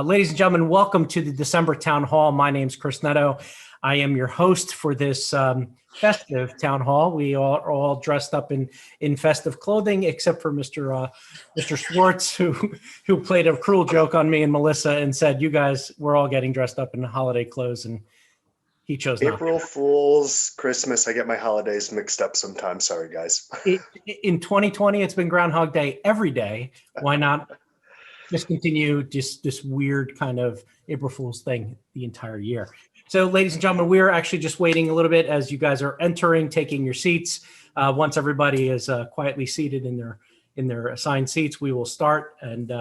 Ladies and gentlemen, welcome to the December Town Hall. My name's Chris Neto. I am your host for this festive town hall. We are all dressed up in festive clothing, except for Mr. Swartz, who played a cruel joke on me and Melissa and said, "You guys, we're all getting dressed up in holiday clothes," and he chose not to. April Fool's, Christmas. I get my holidays mixed up sometimes. Sorry, guys. In 2020, it's been Groundhog Day every day. Why not just continue this weird kind of April Fool's thing the entire year? So, ladies and gentlemen, we're actually just waiting a little bit as you guys are entering, taking your seats. Once everybody is quietly seated in their assigned seats, we will start and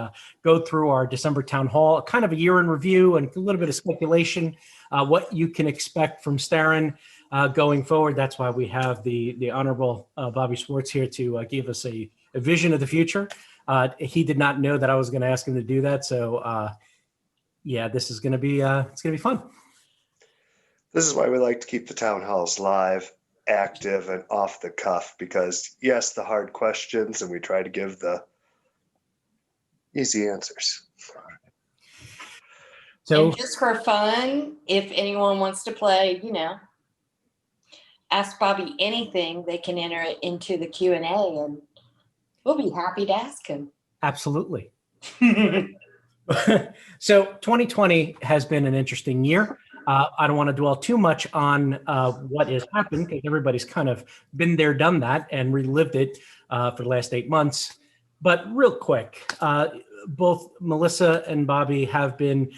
go through our December Town Hall, kind of a year in review and a little bit of speculation, what you can expect from Starin going forward. That's why we have the Honorable Bobby Swartz here to give us a vision of the future. He did not know that I was going to ask him to do that. So, yeah, this is going to be it's going to be fun. This is why we like to keep the town halls live, active, and off the cuff, because yes, the hard questions, and we try to give the easy answers. So, and just for fun, if anyone wants to play, ask Bobby anything, they can enter it into the Q&A, and we'll be happy to ask him. Absolutely. So 2020 has been an interesting year. I don't want to dwell too much on what has happened, because everybody's kind of been there, done that, and relived it for the last 8 months. But real quick, both Melissa and Bobby have been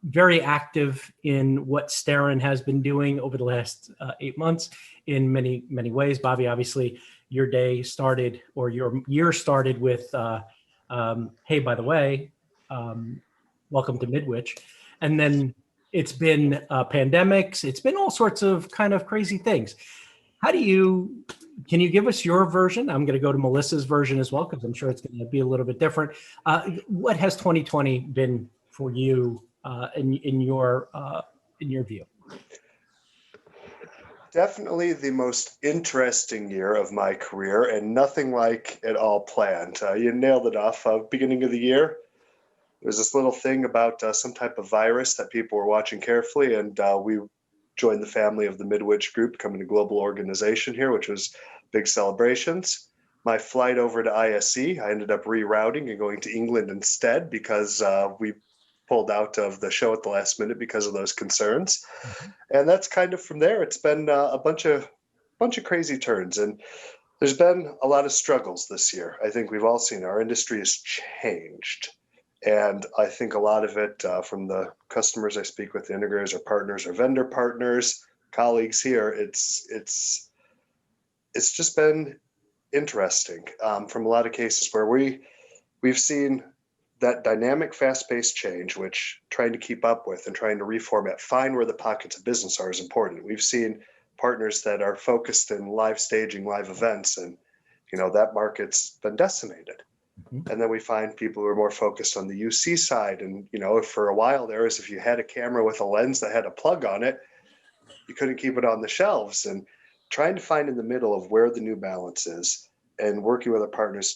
very active in what Starin has been doing over the last 8 months in many, many ways. Bobby, obviously, your day started, or your year started with, hey, by the way, welcome to Midwich. And then it's been pandemics. It's been all sorts of kind of crazy things. Can you give us your version? I'm going to go to Melissa's version as well, because I'm sure it's going to be a little bit different. What has 2020 been for you in your view? Definitely the most interesting year of my career, and nothing like it all planned. You nailed it off. Beginning of the year, there was this little thing about some type of virus that people were watching carefully, and we joined the family of the Midwich Group, becoming a global organization here, which was big celebrations. My flight over to ISE, I ended up rerouting and going to England instead, because we pulled out of the show at the last minute because of those concerns. Mm-hmm. And that's kind of from there. It's been a bunch of crazy turns, and there's been a lot of struggles this year. I think we've all seen our industry has changed. And I think a lot of it from the customers I speak with, the integrators or partners or vendor partners, colleagues here, it's just been interesting from a lot of cases where we've seen that dynamic, fast-paced change, which trying to keep up with and trying to reformat, find where the pockets of business are is important. We've seen partners that are focused in live staging, live events, and that market's been decimated. And then we find people who are more focused on the UC side. And, for a while there is, if you had a camera with a lens that had a plug on it, you couldn't keep it on the shelves. And trying to find in the middle of where the new balance is, and working with our partners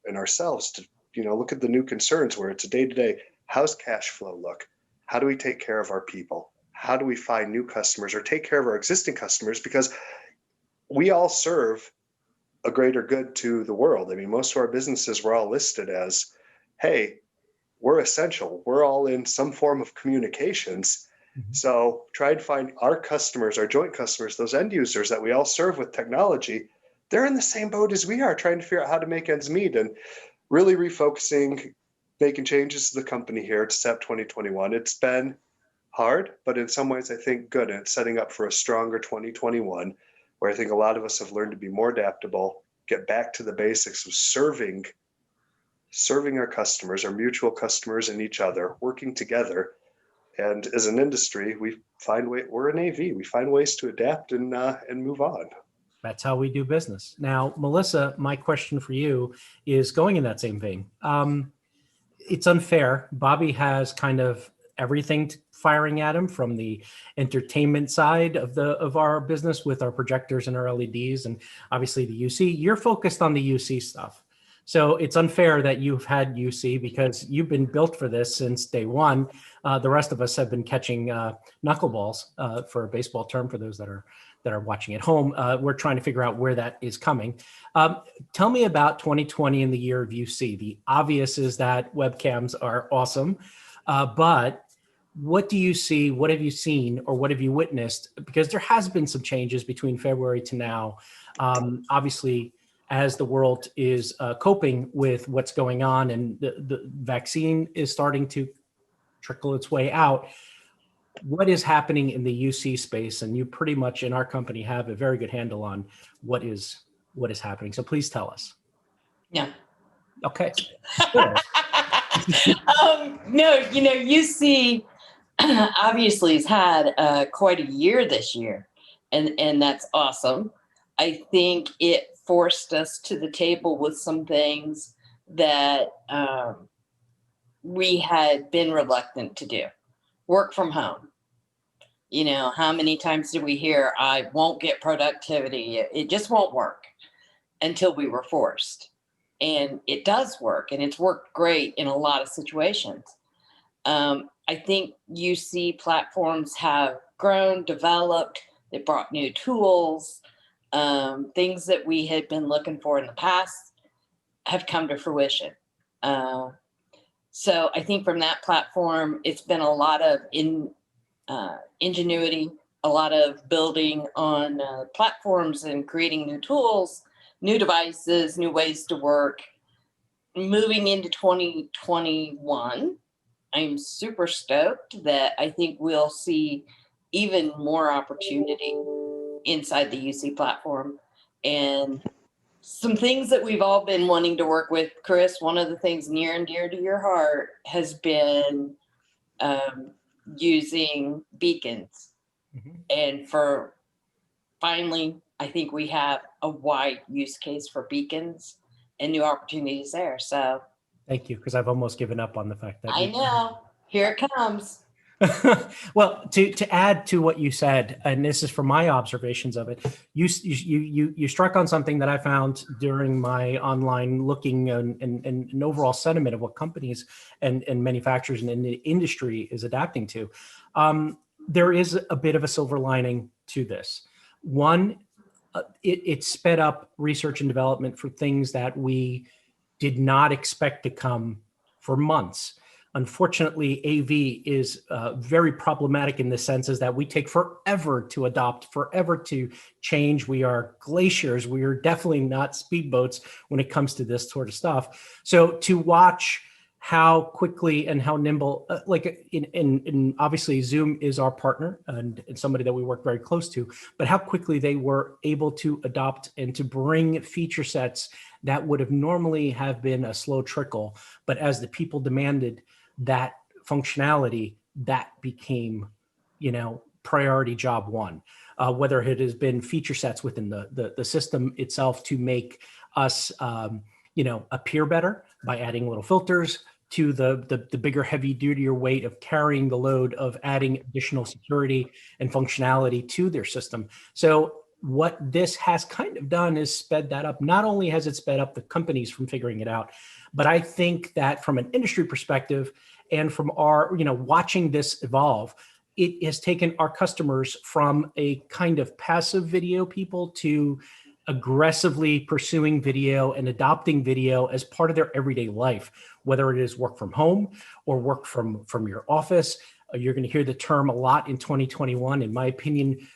and ourselves to, look at the new concerns where it's a day-to-day, how's cash flow look? How do we take care of our people? How do we find new customers or take care of our existing customers? Because we all serve a greater good to the world. I mean, most of our businesses were all listed as, hey, we're essential. We're all in some form of communications. Mm-hmm. So try to find our customers, our joint customers, those end users that we all serve with technology. They're in the same boat as we are, trying to figure out how to make ends meet, and really refocusing, making changes to the company here to SEP 2021. It's been hard, but in some ways I think good. And it's setting up for a stronger 2021. Where I think a lot of us have learned to be more adaptable, get back to the basics of serving our customers, our mutual customers, and each other, working together. And as an industry, we're an AV. We find ways to adapt and move on. That's how we do business. Now, Melissa, my question for you is going in that same vein. It's unfair. Bobby has kind of everything firing at him, from the entertainment side of our business with our projectors and our LEDs, and obviously the UC. You're focused on the UC stuff. So it's unfair that you've had UC because you've been built for this since day one. The rest of us have been catching knuckleballs, for a baseball term, for those that are watching at home. We're trying to figure out where that is coming. Tell me about 2020 and the year of UC. The obvious is that webcams are awesome, but what do you see? What have you seen, or what have you witnessed? Because there has been some changes between February to now. Obviously, as the world is coping with what's going on, and the vaccine is starting to trickle its way out. What is happening in the UC space? And you pretty much in our company have a very good handle on what is happening. So please tell us. No. Okay. Sure. No, UC obviously has had quite a year this year, and that's awesome. I think it forced us to the table with some things that we had been reluctant to do. Work from home. How many times did we hear, I won't get productivity? It just won't work, until we were forced. And it does work, and it's worked great in a lot of situations. I think UC platforms have grown, developed, they brought new tools, things that we had been looking for in the past have come to fruition. So I think from that platform, it's been a lot of ingenuity, a lot of building on platforms and creating new tools, new devices, new ways to work. Moving into 2021, I'm super stoked that I think we'll see even more opportunity inside the UC platform, and some things that we've all been wanting to work with. Chris, one of the things near and dear to your heart has been using beacons. Mm-hmm. And for finally, I think we have a wide use case for beacons and new opportunities there. So thank you, because I've almost given up on the fact that I know. Here it comes. Well, to add to what you said, and this is from my observations of it, you struck on something that I found during my online looking and an overall sentiment of what companies and manufacturers and the industry is adapting to. There is a bit of a silver lining to this. One, it sped up research and development for things that we did not expect to come for months. Unfortunately, AV is very problematic in the sense is that we take forever to adopt, forever to change. We are glaciers. We are definitely not speedboats when it comes to this sort of stuff. So to watch how quickly and how nimble, in obviously Zoom is our partner and somebody that we work very close to, but how quickly they were able to adopt and to bring feature sets that would have normally have been a slow trickle. But as the people demanded that functionality, that became, priority job one. Whether it has been feature sets within the system itself to make us, appear better by adding little filters, to the bigger, heavy duty weight of carrying the load of adding additional security and functionality to their system. So what this has kind of done is sped that up. Not only has it sped up the companies from figuring it out, but I think that from an industry perspective and from our, watching this evolve, it has taken our customers from a kind of passive video people to aggressively pursuing video and adopting video as part of their everyday life, whether it is work from home or work from your office. You're going to hear the term a lot in 2021, in my opinion,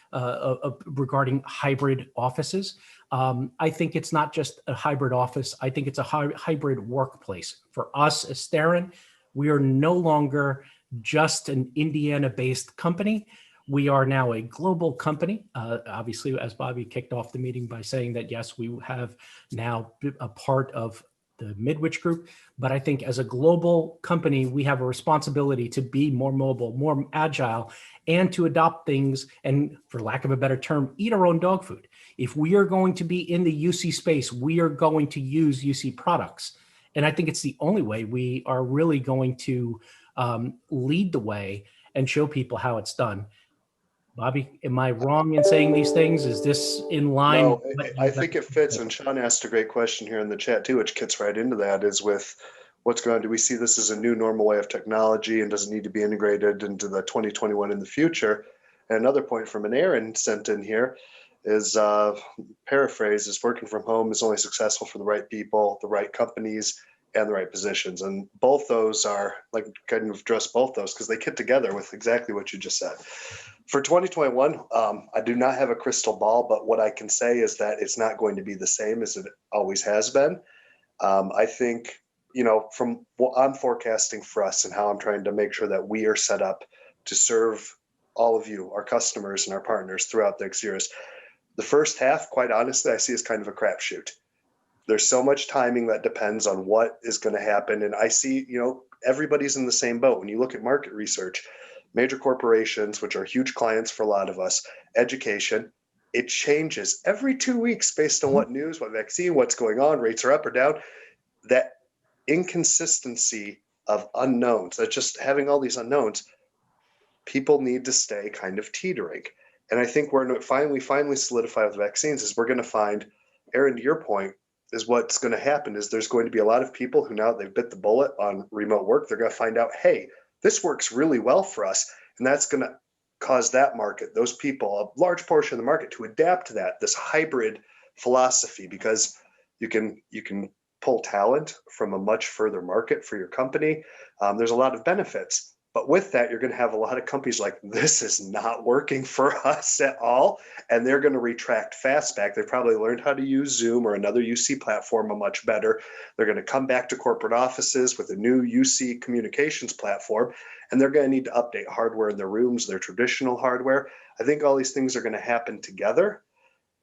regarding hybrid offices. I think it's not just a hybrid office. I think it's a hybrid workplace. For us as Starin, we are no longer just an Indiana-based company. We are now a global company. Obviously, as Bobby kicked off the meeting by saying that, yes, we have now a part of the Midwich Group, but I think as a global company, we have a responsibility to be more mobile, more agile, and to adopt things, and for lack of a better term, eat our own dog food. If we are going to be in the UC space, we are going to use UC products. And I think it's the only way we are really going to lead the way and show people how it's done. Bobby, am I wrong in saying these things? Is this in line? No, with what I you think guys it fits. think? And Sean asked a great question here in the chat too, which gets right into that, is with what's going on. Do we see this as a new normal way of technology, and does it need to be integrated into the 2021 in the future? And another point from an Aaron sent in here is paraphrase is working from home is only successful for the right people, the right companies, and the right positions. And both those are like kind of address both those because they get together with exactly what you just said. For 2021, I do not have a crystal ball, but what I can say is that it's not going to be the same as it always has been. I think, from what I'm forecasting for us and how I'm trying to make sure that we are set up to serve all of you, our customers and our partners throughout the next years. The first half, quite honestly, I see as kind of a crapshoot. There's so much timing that depends on what is going to happen. And I see, everybody's in the same boat. When you look at market research, major corporations, which are huge clients for a lot of us, education, it changes every 2 weeks based on what news, what vaccine, what's going on, rates are up or down. That inconsistency of unknowns, that just having all these unknowns, people need to stay kind of teetering. And I think we're finally solidify with vaccines is we're going to find, Aaron, to your point, is what's going to happen is there's going to be a lot of people who now they've bit the bullet on remote work. They're going to find out, hey, this works really well for us. And that's going to cause that market, those people, a large portion of the market to adapt to that, this hybrid philosophy, because you can pull talent from a much further market for your company. There's a lot of benefits. But with that, you're going to have a lot of companies like, this is not working for us at all. And they're going to retract fast back. They've probably learned how to use Zoom or another UC platform much better. They're going to come back to corporate offices with a new UC communications platform, and they're going to need to update hardware in their rooms, their traditional hardware. I think all these things are going to happen together.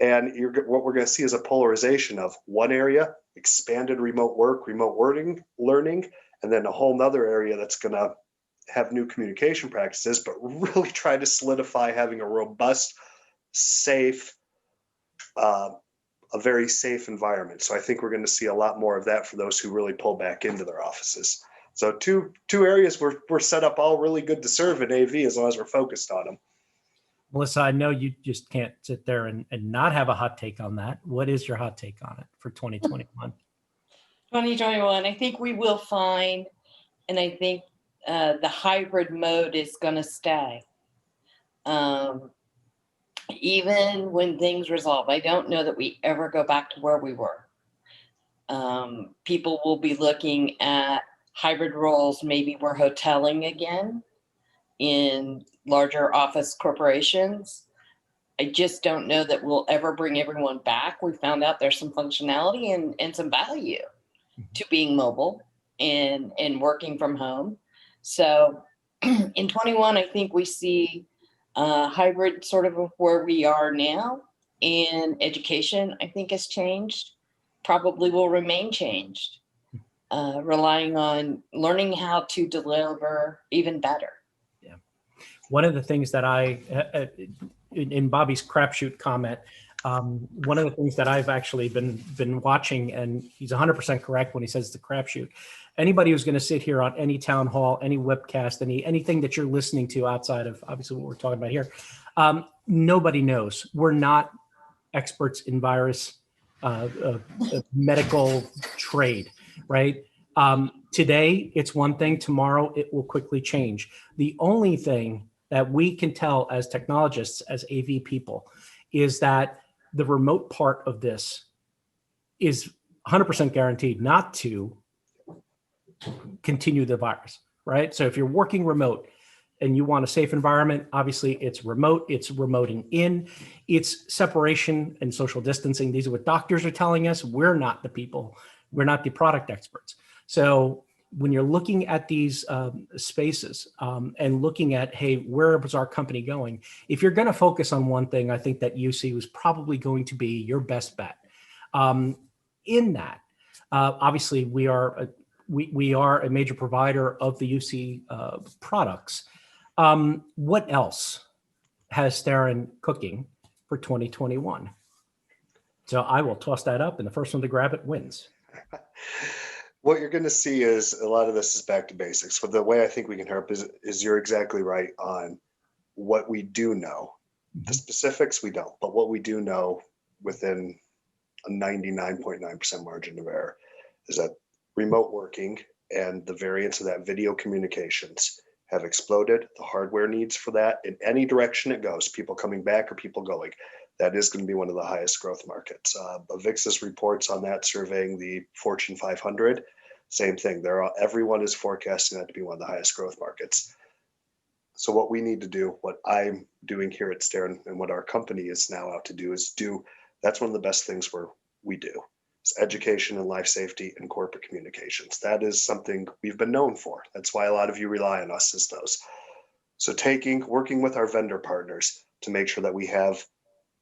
And what we're going to see is a polarization of one area, expanded remote work, remote learning, and then a whole nother area that's going to have new communication practices, but really try to solidify having a robust, safe, a very safe environment. So I think we're going to see a lot more of that for those who really pull back into their offices. So two areas we're set up all really good to serve in AV as long as we're focused on them. Melissa, I know you just can't sit there and not have a hot take on that. What is your hot take on it for 2021? 2021, I think we will find, and I think the hybrid mode is going to stay. Even when things resolve, I don't know that we ever go back to where we were. People will be looking at hybrid roles. Maybe we're hoteling again in larger office corporations. I just don't know that we'll ever bring everyone back. We found out there's some functionality and some value to being mobile and working from home. So in 21, I think we see hybrid sort of where we are now, and education, I think, has changed, probably will remain changed, relying on learning how to deliver even better. Yeah. One of the things that in Bobby's crapshoot comment, one of the things that I've actually been watching, and he's 100% correct when he says the crapshoot. Anybody who's going to sit here on any town hall, any webcast, anything that you're listening to outside of obviously what we're talking about here, nobody knows. We're not experts in virus medical trade, right? Today it's one thing. Tomorrow it will quickly change. The only thing that we can tell as technologists, as AV people, is that the remote part of this is 100% guaranteed not to continue the virus, right? So if you're working remote and you want a safe environment, obviously it's remote, it's remoting in, it's separation and social distancing. These are what doctors are telling us. We're not the people, we're not the product experts. So when you're looking at these spaces and looking at, hey, where was our company going? If you're going to focus on one thing, I think that UC was probably going to be your best bet. In that, obviously, we are a major provider of the UC products. What else has Starin cooking for 2021? So I will toss that up, and the first one to grab it wins. What you're going to see is a lot of this is back to basics. But the way I think we can help is you're exactly right on what we do know. The specifics, we don't. But what we do know within a 99.9% margin of error is that remote working and the variants of that video communications have exploded. The hardware needs for that in any direction it goes, people coming back or people going, that is going to be one of the highest growth markets. Avixa's reports on that, surveying the Fortune 500, same thing. Everyone is forecasting that to be one of the highest growth markets. So what we need to do, what I'm doing here at Starin and what our company is now out to do that's one of the best things we do. It's education and life safety and corporate communications. That is something we've been known for. That's why a lot of you rely on us as those. So working with our vendor partners to make sure that we have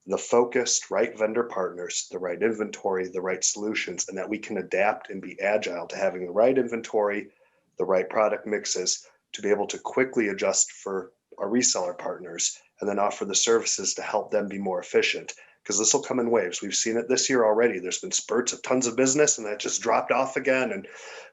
the focused right vendor partners, the right inventory, the right solutions, and that we can adapt and be agile to having the right inventory, the right product mixes, to be able to quickly adjust for our reseller partners and then offer the services to help them be more efficient. Because this will come in waves. We've seen it this year already. There's been spurts of tons of business and that just dropped off again. And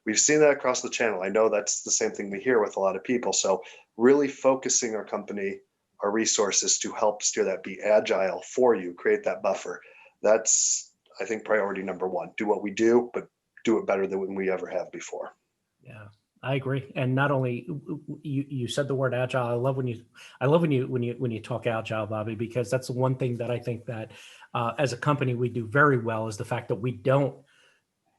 we've seen that across the channel. I know that's the same thing we hear with a lot of people. So really focusing our company, our resources to help steer that, be agile for you, create that buffer. That's, I think, priority number one. Do what we do, but do it better than we ever have before. Yeah, I agree. And not only you said the word agile. I love when you talk agile, Bobby, because that's the one thing that I think that as a company we do very well is the fact that we don't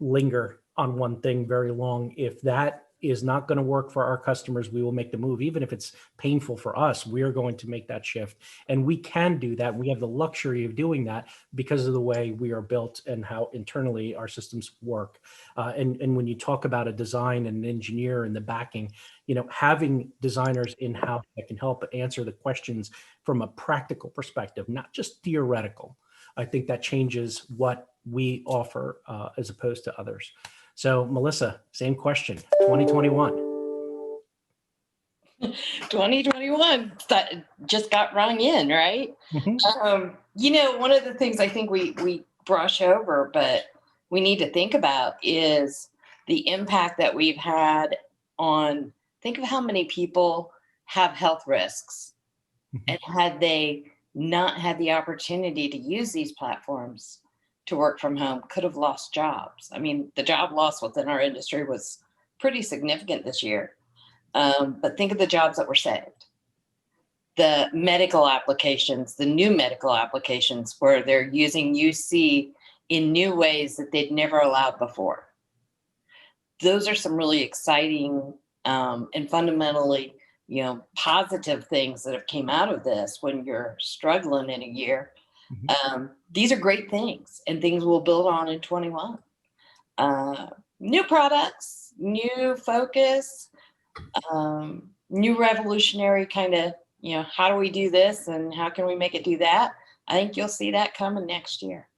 linger on one thing very long. If that is not going to work for our customers, we will make the move. Even if it's painful for us, we are going to make that shift. And we can do that. We have the luxury of doing that because of the way we are built and how internally our systems work. And when you talk about a design and an engineer and the backing, having designers in-house that can help answer the questions from a practical perspective, not just theoretical, I think that changes what we offer as opposed to others. So Melissa, same question, 2021. 2021 just got rung in, right? Mm-hmm. One of the things I think we brush over, but we need to think about is the impact that we've had on, think of how many people have health risks. Mm-hmm. And had they not had the opportunity to use these platforms to work from home, could have lost jobs. I mean, the job loss within our industry was pretty significant this year. But think of the jobs that were saved. The medical applications, the new medical applications where they're using UC in new ways that they'd never allowed before. Those are some really exciting and fundamentally, positive things that have came out of this when you're struggling in a year. Mm-hmm. These are great things and things we'll build on in 21. New products, new focus, new revolutionary kind of, how do we do this and how can we make it do that? I think you'll see that coming next year.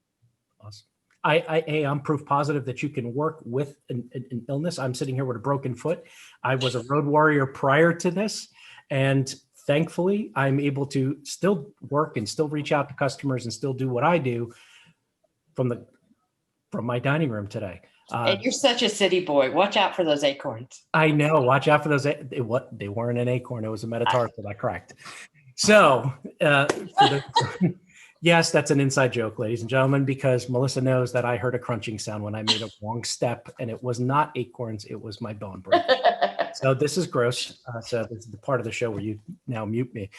Awesome. I'm proof positive that you can work with an illness. I'm sitting here with a broken foot. I was a road warrior prior to this, and thankfully, I'm able to still work and still reach out to customers and still do what I do from my dining room today. And you're such a city boy. Watch out for those acorns. I know. Watch out for those. They weren't an acorn. It was a metatarsal. I correct. So, yes, that's an inside joke, ladies and gentlemen, because Melissa knows that I heard a crunching sound when I made a wrong step, and it was not acorns. It was my bone break. So this is gross. So this is the part of the show where you now mute me.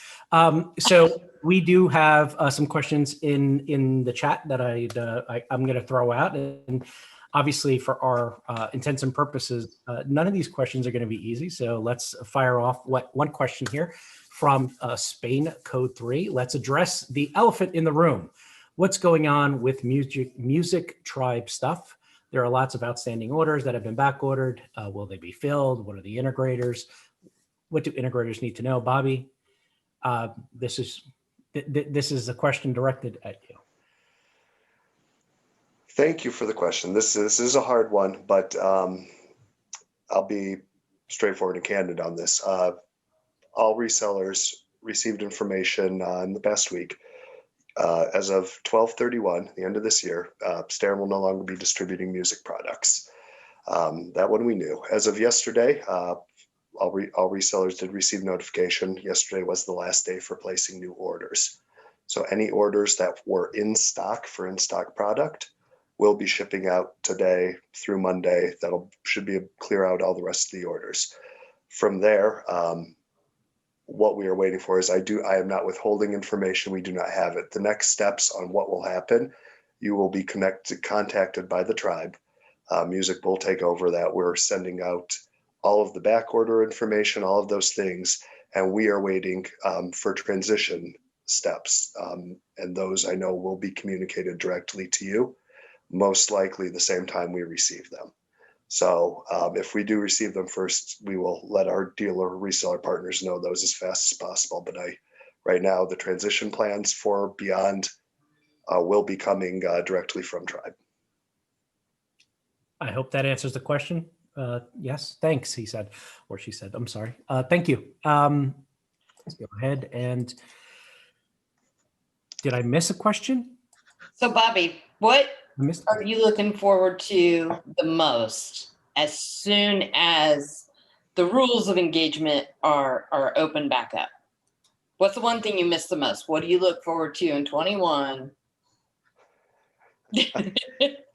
So we do have some questions in the chat that I'm going to throw out. And obviously for our intents and purposes, none of these questions are going to be easy. So let's fire off one question here from Spain Code 3. Let's address the elephant in the room. What's going on with music tribe stuff? There are lots of outstanding orders that have been back ordered. Will they be filled? What are the integrators? What do integrators need to know? Bobby, this is a question directed at you. Thank you for the question. This is a hard one, but I'll be straightforward and candid on this. All resellers received information in the past week. As of 12/31, the end of this year, Starin will no longer be distributing music products. That one we knew. As of yesterday, all resellers did receive notification. Yesterday was the last day for placing new orders. So any orders that were in stock for in-stock product will be shipping out today through Monday. Should be clear out all the rest of the orders. From there, what we are waiting for is I am not withholding information. We do not have it. The next steps on what will happen, you will be contacted by the tribe. Music will take over that. We're sending out all of the back order information, all of those things, and we are waiting for transition steps. And those I know will be communicated directly to you, most likely the same time we receive them. So if we do receive them first, we will let our dealer reseller partners know those as fast as possible. But right now, the transition plans for Beyond will be coming directly from Tribe. I hope that answers the question. Yes, thanks, he said, or she said, I'm sorry. Thank you. Let's go ahead and, did I miss a question? So Bobby, what I missed are you looking forward to the most as soon as the rules of engagement are open back up? What's the one thing you miss the most? What do you look forward to in 21?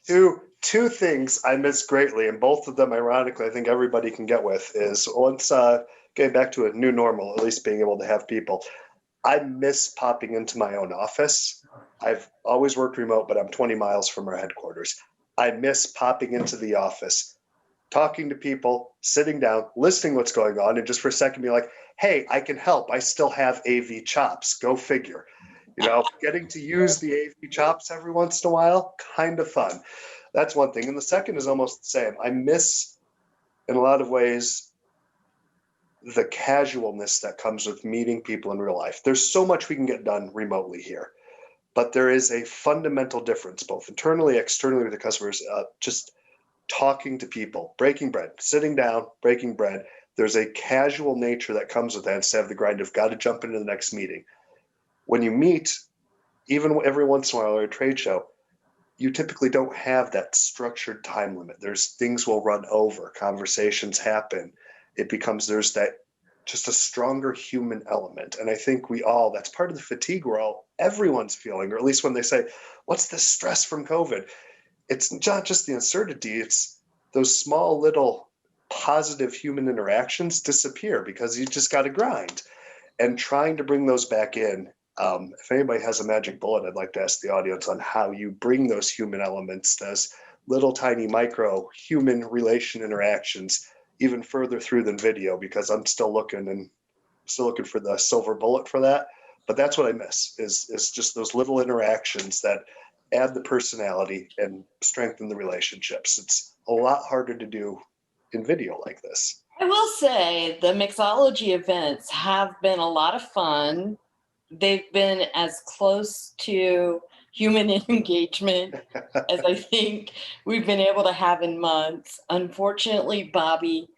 Two things I miss greatly, and both of them, ironically, I think everybody can get with, is once getting back to a new normal, at least being able to have people. I miss popping into my own office. I've always worked remote, but I'm 20 miles from our headquarters. I miss popping into the office, talking to people, sitting down, listening what's going on, and just for a second be like, hey, I can help. I still have AV chops. Go figure. You know, getting to use the AV chops every once in a while, kind of fun. That's one thing. And the second is almost the same. I miss, in a lot of ways, the casualness that comes with meeting people in real life. There's so much we can get done remotely here, but there is a fundamental difference, both internally, externally with the customers, just talking to people, breaking bread, sitting down, breaking bread. There's a casual nature that comes with that instead of the grind of got to jump into the next meeting. When you meet, even every once in a while at a trade show, you typically don't have that structured time limit. There's things will run over, conversations happen. There's that just a stronger human element. And I think that's part of the fatigue everyone's feeling, or at least when they say, what's the stress from COVID? It's not just the uncertainty, it's those small little positive human interactions disappear because you just got to grind. And trying to bring those back in, if anybody has a magic bullet, I'd like to ask the audience on how you bring those human elements, those little tiny micro human relation interactions even further through than video, because I'm still looking for the silver bullet for that. But that's what I miss is just those little interactions that add the personality and strengthen the relationships. It's a lot harder to do in video like this. I will say the mixology events have been a lot of fun. They've been as close to human engagement as I think we've been able to have in months. Unfortunately, Bobby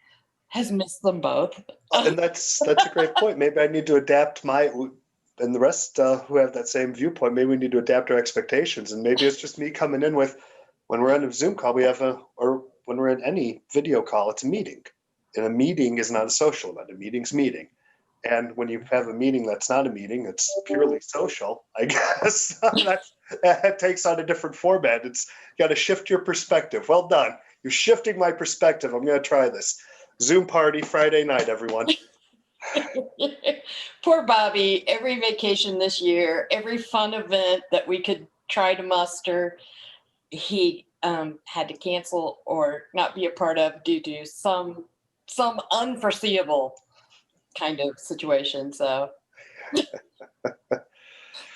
has missed them both. And that's a great point. Maybe I need to adapt and the rest who have that same viewpoint, maybe we need to adapt our expectations. And maybe it's just me coming in with, when we're on a Zoom call, or when we're in any video call, it's a meeting. And a meeting is not a social event. A meeting's meeting. And when you have a meeting that's not a meeting, it's purely social, I guess. That takes on a different format. It's got to shift your perspective. Well done. You're shifting my perspective. I'm going to try this. Zoom party Friday night, everyone. Poor Bobby. Every vacation this year, every fun event that we could try to muster, he had to cancel or not be a part of due to some unforeseeable kind of situation. So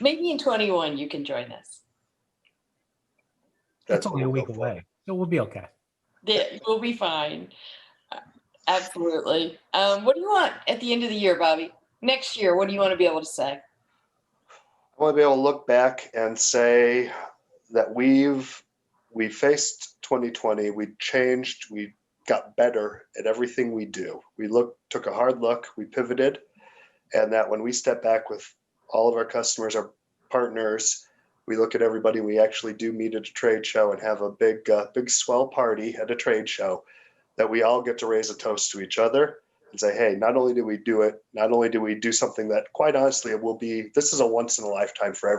maybe in 21 you can join us. That's only a week away, so we'll be okay. Yeah, we'll be fine. Absolutely. What do you want at the end of the year, Bobby? Next year, what do you want to be able to say? I want to be able to look back and say that we faced 2020, we changed, we got better at everything we do. We took a hard look, we pivoted, and that when we step back with all of our customers, our partners, we look at everybody, we actually do meet at a trade show and have a big swell party at a trade show, that we all get to raise a toast to each other and say, hey, not only did we do it, not only did we do something that quite honestly, this is a once in a lifetime for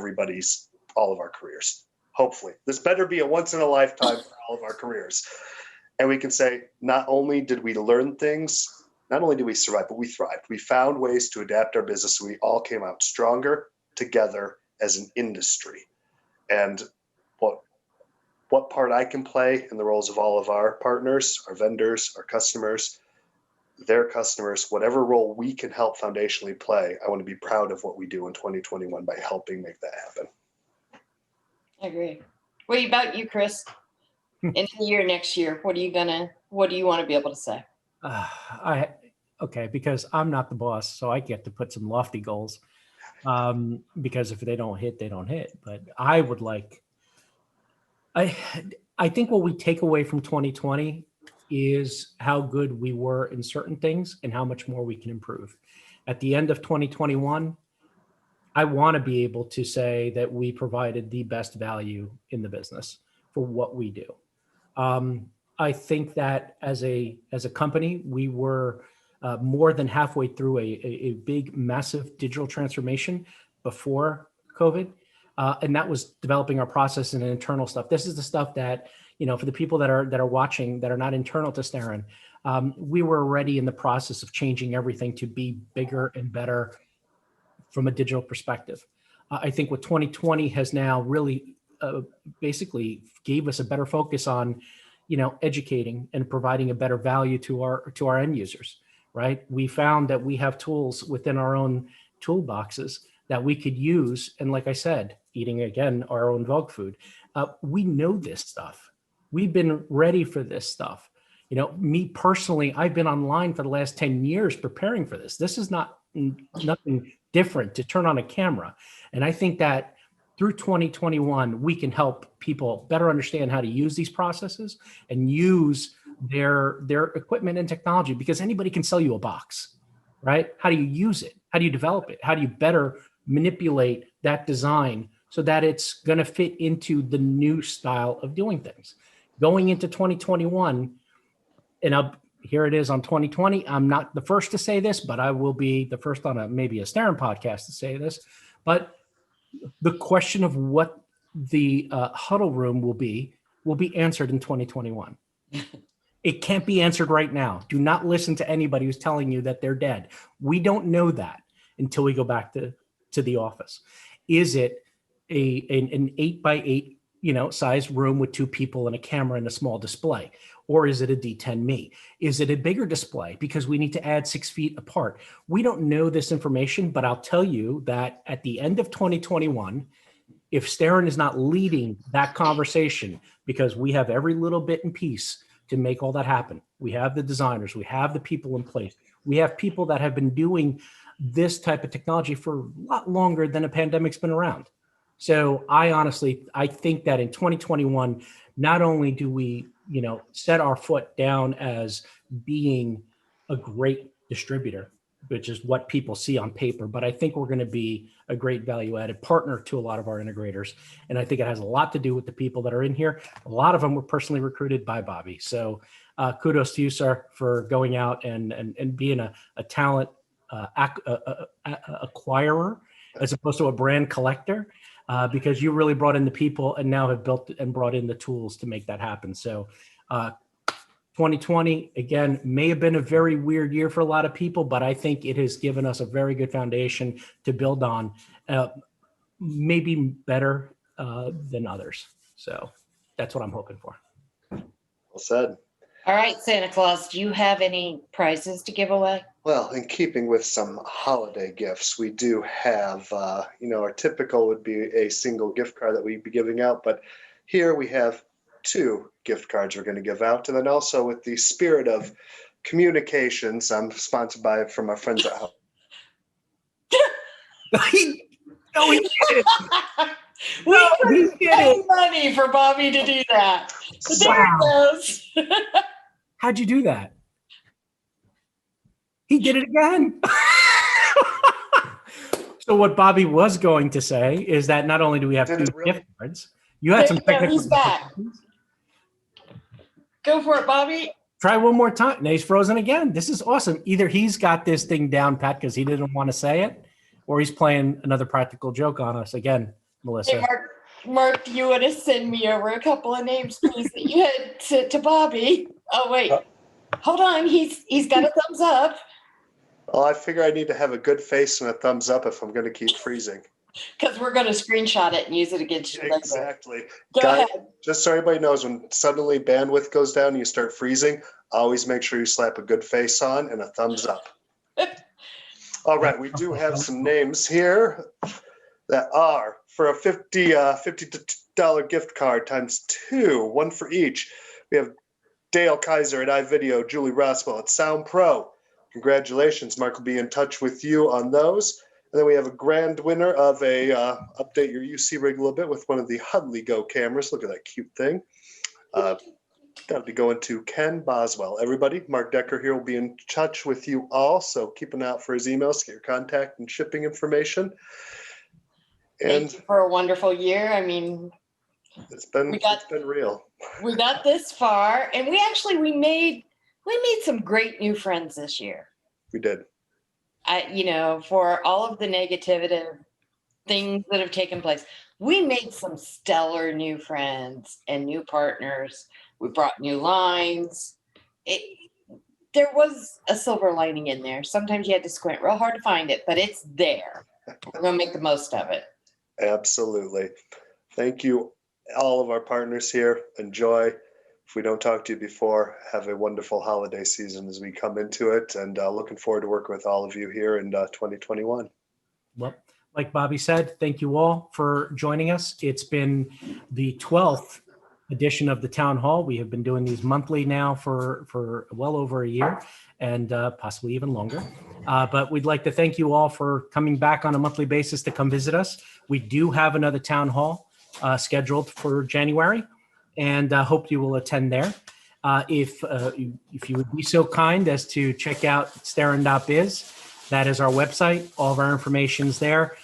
all of our careers. Hopefully this better be a once in a lifetime for all of our careers. And we can say, not only did we learn things, not only did we survive, but we thrived. We found ways to adapt our business. So we all came out stronger together as an industry. And what part I can play in the roles of all of our partners, our vendors, our customers, their customers, whatever role we can help foundationally play, I want to be proud of what we do in 2021 by helping make that happen. I agree. What about you, Chris? In the year next year, what do you want to be able to say? Because I'm not the boss, so I get to put some lofty goals. Because if they don't hit, they don't hit. But I would like, I think what we take away from 2020 is how good we were in certain things and how much more we can improve. At the end of 2021, I want to be able to say that we provided the best value in the business for what we do. I think that as a company, we were more than halfway through a big, massive digital transformation before COVID. And that was developing our process and internal stuff. This is the stuff that, for the people that are watching that are not internal to Starin, we were already in the process of changing everything to be bigger and better from a digital perspective. I think what 2020 has now really basically gave us a better focus on, educating and providing a better value to our end users, right? We found that we have tools within our own toolboxes that we could use. And like I said, eating again, our own dog food. We know this stuff. We've been ready for this stuff. Me personally, I've been online for the last 10 years preparing for this. This is nothing different to turn on a camera. And I think that through 2021, we can help people better understand how to use these processes and use their equipment and technology, because anybody can sell you a box, right? How do you use it? How do you develop it? How do you better manipulate that design so that it's going to fit into the new style of doing things? Going into 2021, and here it is on 2020. I'm not the first to say this, but I will be the first on maybe a Starin podcast to say this. But the question of what the huddle room will be answered in 2021. It can't be answered right now. Do not listen to anybody who's telling you that they're dead. We don't know that until we go back to the office. Is it an 8x8 size room with two people and a camera and a small display? Or is it a D10Me? Is it a bigger display because we need to add 6 feet apart? We don't know this information, but I'll tell you that at the end of 2021, if Starin is not leading that conversation, because we have every little bit and piece to make all that happen. We have the designers, we have the people in place. We have people that have been doing this type of technology for a lot longer than a pandemic's been around. So I think that in 2021, not only do we, set our foot down as being a great distributor, which is what people see on paper, but I think we're going to be a great value-added partner to a lot of our integrators. And I think it has a lot to do with the people that are in here. A lot of them were personally recruited by Bobby. So kudos to you, sir, for going out and being a talent acquirer as opposed to a brand collector. Because you really brought in the people and now have built and brought in the tools to make that happen. So 2020, again, may have been a very weird year for a lot of people, but I think it has given us a very good foundation to build on, maybe better than others. So that's what I'm hoping for. Well said. All right, Santa Claus, do you have any prizes to give away? Well, in keeping with some holiday gifts, we do have, our typical would be a single gift card that we'd be giving out, but here we have 2 gift cards we're going to give out. And then also with the spirit of communications, I'm sponsored from our friends at home. He did it. We paid money for Bobby to do that. But there it goes. How'd you do that? He did it again. So what Bobby was going to say is that not only do we have 2 gift cards, you had some technical he's back. Go for it, Bobby. Try one more time. No, he's frozen again. This is awesome. Either he's got this thing down pat because he didn't want to say it, or he's playing another practical joke on us again, Melissa. Hey, Mark, you want to send me over a couple of names, please, that you had to Bobby? Oh, wait. Hold on. He's got a thumbs up. Well, I figure I need to have a good face and a thumbs up if I'm going to keep freezing. Because we're going to screenshot it and use it against you later. Exactly. Go Guys, ahead. just so everybody knows, when suddenly bandwidth goes down and you start freezing, always make sure you slap a good face on and a thumbs up. All right, we do have some names here that are for a $50 gift card times 2, 1 for each. We have Dale Kaiser at iVideo, Julie Roswell at Sound Pro. Congratulations, Mark will be in touch with you on those. And then we have a grand winner of a update your UC rig a little bit with one of the Hudley Go cameras. Look at that cute thing. That'll be going to Ken Boswell. Everybody, Mark Decker here will be in touch with you all. So keep an eye out for his emails, get your contact and shipping information. And Thank you for a wonderful year. I mean, it's been real. We got this far, and we made some great new friends this year. We did. For all of the negative things that have taken place, we made some stellar new friends and new partners. We brought new lines. There was a silver lining in there. Sometimes you had to squint real hard to find it, but it's there. We're going to make the most of it. Absolutely. Thank you, all of our partners here. Enjoy. If we don't talk to you before, have a wonderful holiday season as we come into it, and looking forward to working with all of you here in 2021. Well, like Bobby said, thank you all for joining us. It's been the 12th edition of the Town Hall. We have been doing these monthly now for well over a year, and possibly even longer. But we'd like to thank you all for coming back on a monthly basis to come visit us. We do have another Town Hall scheduled for January, and hope you will attend there. If you would be so kind as to check out starin.biz, that is our website. All of our information's there.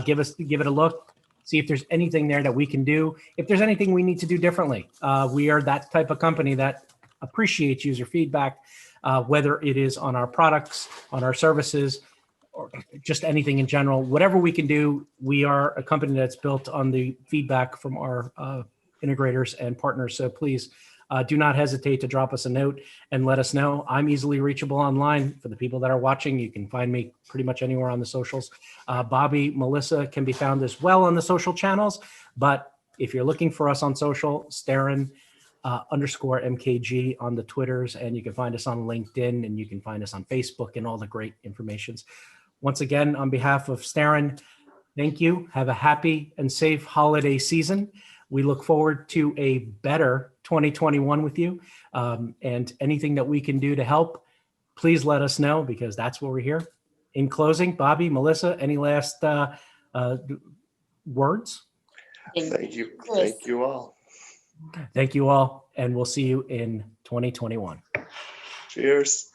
Give it a look. See if there's anything there that we can do. If there's anything we need to do differently. We are that type of company that appreciates user feedback, whether it is on our products, on our services, or just anything in general. Whatever we can do, we are a company that's built on the feedback from our integrators and partners. So please do not hesitate to drop us a note and let us know. I'm easily reachable online. For the people that are watching, you can find me pretty much anywhere on the socials. Bobby, Melissa can be found as well on the social channels. But if you're looking for us on social, Starin _MKG on the Twitters, and you can find us on LinkedIn, and you can find us on Facebook and all the great informations. Once again, on behalf of Starin, thank you. Have a happy and safe holiday season. We look forward to a better 2021 with you, and anything that we can do to help, please let us know, because that's what we're here. In closing, Bobby, Melissa, any last words? Thank you. Thank you all. Thank you all, and we'll see you in 2021. Cheers.